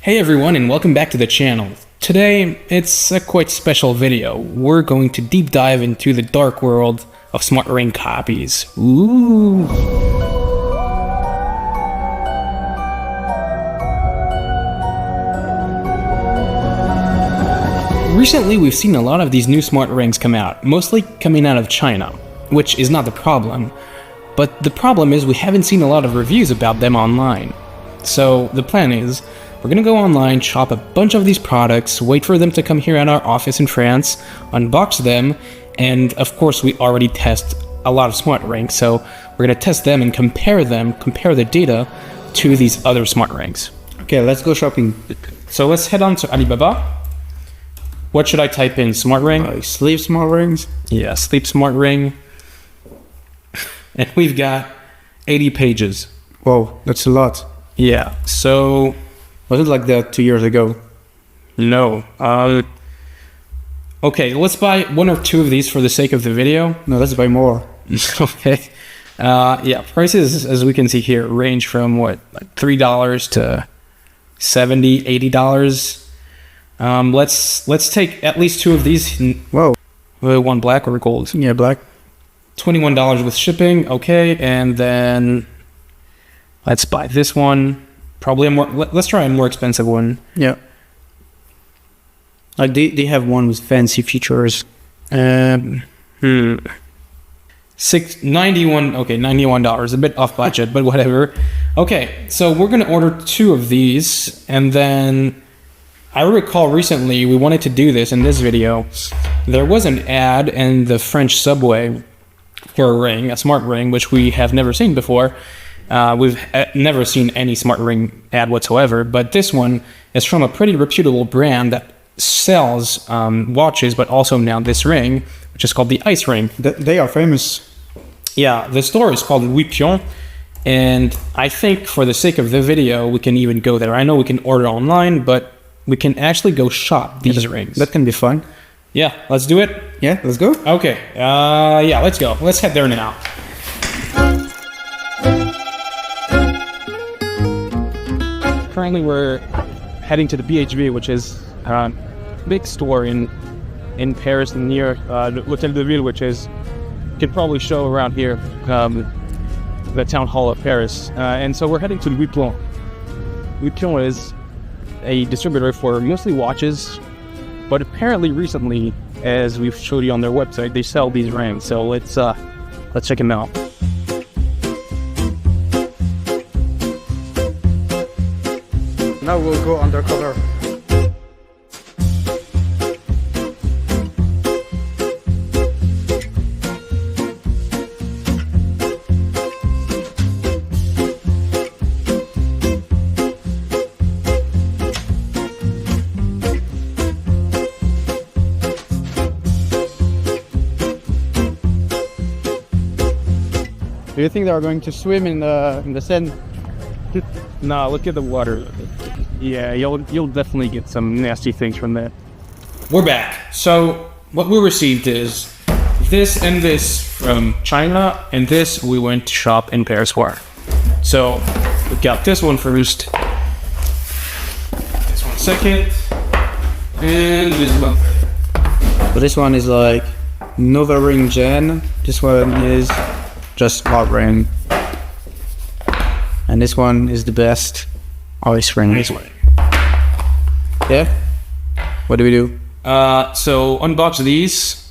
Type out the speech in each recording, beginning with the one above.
Hey everyone, and welcome back to the channel. Today, it's a quite special video. We're going to deep dive into the dark world of smart ring copies. Ooh. Recently, we've seen a lot of these new smart rings come out, mostly coming out of China, which is not the problem. But the problem is we haven't seen a lot of reviews about them online. So the plan is, we're gonna go online, shop a bunch of these products, wait for them to come here at our office in France, unbox them, and of course we already test a lot of smart rings, so we're gonna test them and compare the data to these other smart rings. Okay, let's go shopping. So let's head on to Alibaba. What should I type in? Smart ring? Sleep smart rings? Yeah, sleep smart ring. And we've got 80 pages. Whoa, that's a lot. Yeah, so... Was it like that 2 years ago? No. Okay, let's buy one or two of these for the sake of the video. No, let's buy more. Okay. Yeah, prices, as we can see here, range from what, like $3 to $70, $80. Let's take at least two of these. Whoa. One black or gold? Yeah, black. $21 with shipping. Okay, and then let's buy this one. Probably a more. Let's try a more expensive one. Yeah. Like they have one with fancy features. $91. Okay, $91. A bit off budget, but whatever. Okay, so we're gonna order two of these, and then I recall recently we wanted to do this in this video. There was an ad in the French subway for a ring, a smart ring, which we have never seen before. We've never seen any smart ring ad whatsoever, but this one is from a pretty reputable brand that sells watches, but also now this ring, which is called the Ice Ring. They are famous. Yeah, the store is called Louis Pion, and I think for the sake of the video, we can even go there. I know we can order online, but we can actually go shop these rings. That can be fun. Yeah, let's do it. Yeah, let's go. Okay, yeah, let's go. Let's head there now. Currently, we're heading to the BHV, which is a big store in Paris near l'Hôtel de Ville, which is, you can probably show around here, the town hall of Paris. And so we're heading to Louis Pion. Louis Pion is a distributor for mostly watches, but apparently recently, as we've showed you on their website, they sell these rings. So let's check them out. Now we'll go undercover. Do you think they are going to swim in the Seine? No, look at the water. Yeah, you'll definitely get some nasty things from that. We're back. So what we received is this and this from China, and this we went to shop in Paris for. So we got this one first, this one second, and this one. So this one is like Nova Ring Gen. This one is just Smart Ring. And this one is the best Ice Ring. This way. Yeah? What do we do? So unbox these.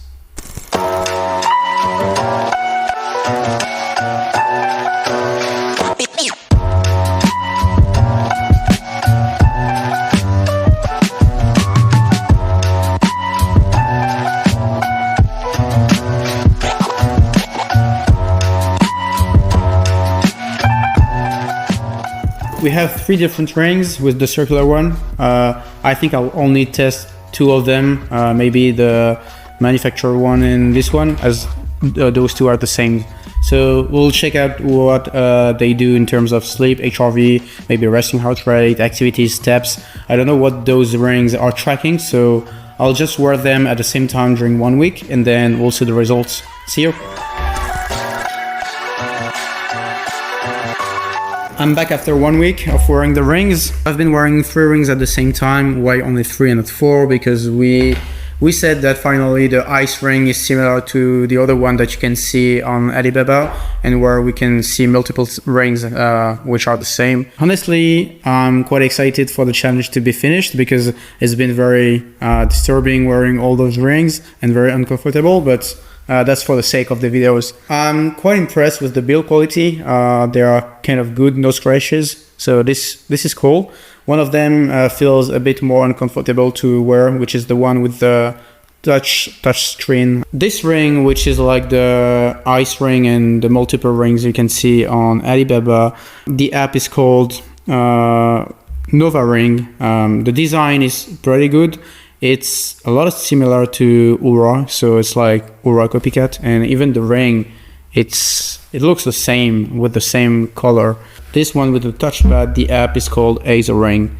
We have three different rings with the circular one. I think I'll only test two of them, maybe the manufacturer one and this one, as those two are the same. So we'll check out what they do in terms of sleep, HRV, maybe resting heart rate, activities, steps. I don't know what those rings are tracking, so I'll just wear them at the same time during 1 week, and then we'll see the results. See you. I'm back after 1 week of wearing the rings. I've been wearing 3 rings at the same time. Why only 3 and not 4? Because we said that finally the ice ring is similar to the other one that you can see on Alibaba, and where we can see multiple rings which are the same. Honestly, I'm quite excited for the challenge to be finished because it's been very disturbing wearing all those rings and very uncomfortable, but that's for the sake of the videos. I'm quite impressed with the build quality. They are kind of good, no scratches, so this is cool. One of them feels a bit more uncomfortable to wear, which is the one with the touch screen. This ring, which is like the ice ring and the multiple rings you can see on Alibaba, the app is called Nova Ring. The design is pretty good. It's a lot similar to Ura, so it's like Ura copycat, and even the ring, it looks the same with the same color. This one with the touchpad, the app is called Acer Ring.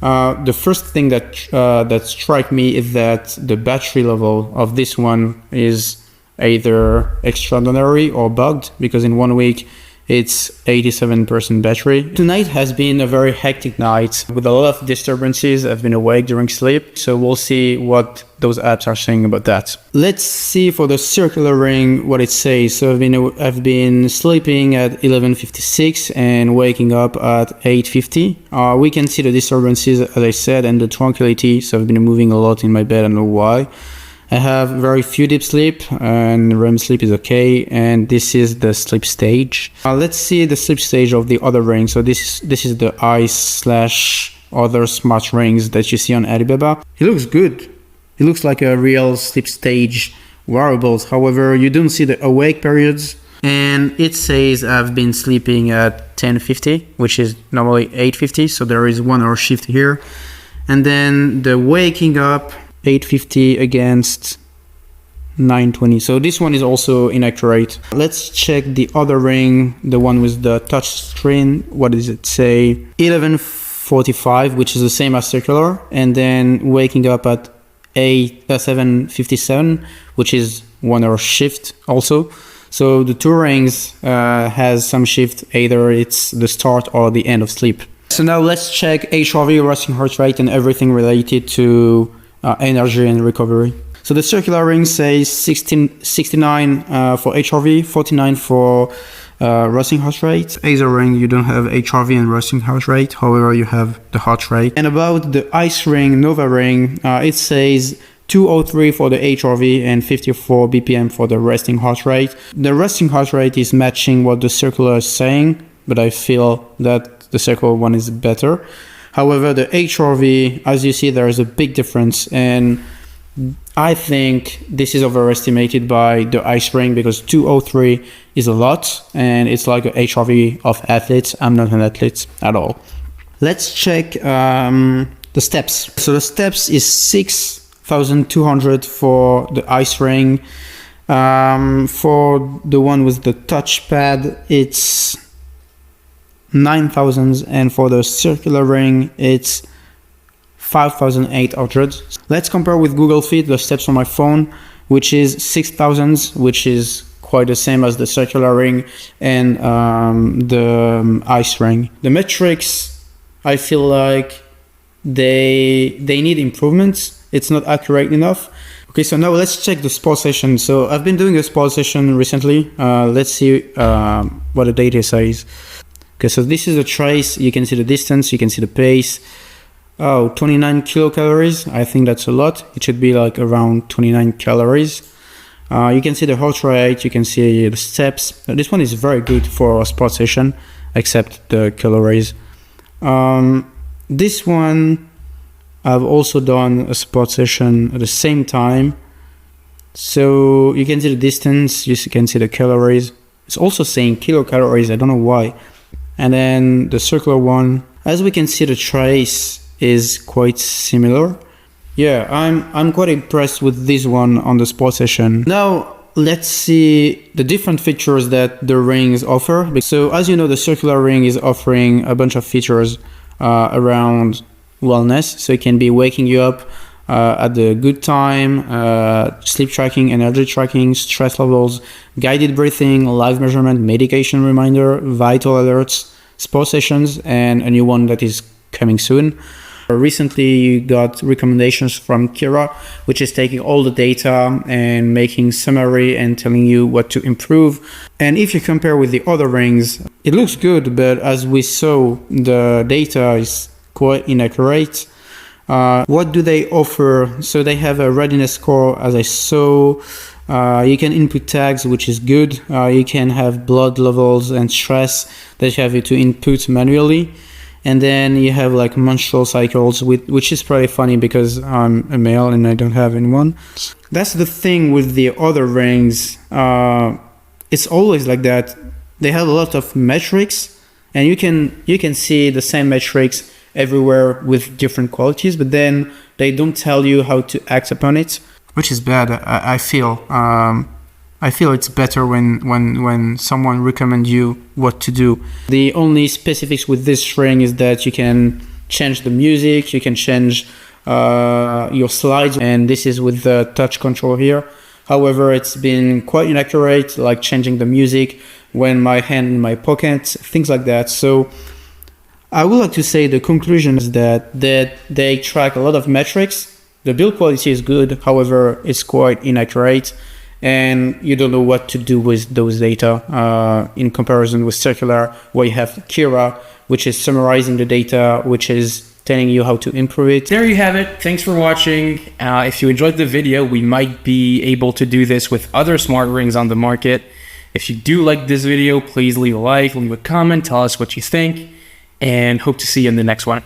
The first thing that struck me is that the battery level of this one is either extraordinary or bugged, because in 1 week it's 87% battery. Tonight has been a very hectic night with a lot of disturbances. I've been awake during sleep, so we'll see what those apps are saying about that. Let's see for the circular ring what it says. So I've been sleeping at 11:56 and waking up at 8:50. We can see the disturbances, as I said, and the tranquility. So I've been moving a lot in my bed. I don't know why. I have very few deep sleep, and REM sleep is okay, and this is the sleep stage. Let's see the sleep stage of the other ring. So this is the ice/other smart rings that you see on Alibaba. It looks good. It looks like a real sleep stage wearables. However, you don't see the awake periods, and it says I've been sleeping at 10:50, which is normally 8:50, so there is 1 hour shift here. And then the waking up 8:50 against 9:20. So this one is also inaccurate. Let's check the other ring, the one with the touch screen. What does it say? 11:45, which is the same as circular, and then waking up at 7:57, which is 1 hour shift also. So the 2 rings has some shift, either it's the start or the end of sleep. So now let's check HRV, resting heart rate, and everything related to energy and recovery. So the circular ring says 69 for HRV, 49 for resting heart rate. Acer ring, you don't have HRV and resting heart rate, however you have the heart rate. And about the ice ring, Nova ring, it says 203 for the HRV and 54 BPM for the resting heart rate. The resting heart rate is matching what the circular is saying, but I feel that the circular one is better. However, the HRV, as you see, there is a big difference, and I think this is overestimated by the ice ring, because 203 is a lot, and it's like a HRV of athletes. I'm not an athlete at all. Let's check the steps. So the steps is 6,200 for the ice ring. For the one with the touchpad, it's 9,000, and for the circular ring it's 5,800. Let's compare with Google Fit the steps on my phone, which is 6,000, which is quite the same as the circular ring and the ice ring. The metrics, I feel like they need improvements. It's not accurate enough. Okay, so now let's check the sport session. So I've been doing a sport session recently. Let's see what the data says. Okay, so this is a trace. You can see the distance, you can see the pace. Oh, 29 kilocalories. I think that's a lot. It should be like around 29 calories. You can see the heart rate, you can see the steps. This one is very good for a sport session, except the calories. This one, I've also done a sport session at the same time. So you can see the distance, you can see the calories. It's also saying kilocalories, I don't know why. And then the circular one, as we can see, the trace is quite similar. Yeah, I'm quite impressed with this one on the sport session. Now let's see the different features that the rings offer. So as you know, the circular ring is offering a bunch of features around wellness. So it can be waking you up at the good time, sleep tracking, energy tracking, stress levels, guided breathing, live measurement, medication reminder, vital alerts, Sport Sessions and a new one that is coming soon. Recently, you got recommendations from Kira, which is taking all the data and making summary and telling you what to improve. And if you compare with the other rings, it looks good, but as we saw, the data is quite inaccurate. What do they offer? So they have a readiness score, as I saw. You can input tags, which is good. You can have blood levels and stress that you have to input manually. And then you have like menstrual cycles, which is pretty funny because I'm a male and I don't have anyone. That's the thing with the other rings. It's always like that. They have a lot of metrics, and you can see the same metrics everywhere with different qualities, but then they don't tell you how to act upon it, which is bad. I feel. I feel it's better when someone recommends you what to do. The only specifics with this ring is that you can change the music, you can change your slides, and this is with the touch control here. However, it's been quite inaccurate, like changing the music when my hand in my pocket, things like that. So I would like to say the conclusion is that they track a lot of metrics. The build quality is good, however, it's quite inaccurate. And you don't know what to do with those data in comparison with Circular, where you have Kira, which is summarizing the data, which is telling you how to improve it. There you have it. Thanks for watching. If you enjoyed the video, we might be able to do this with other smart rings on the market. If you do like this video, please leave a like, leave a comment, tell us what you think, and hope to see you in the next one.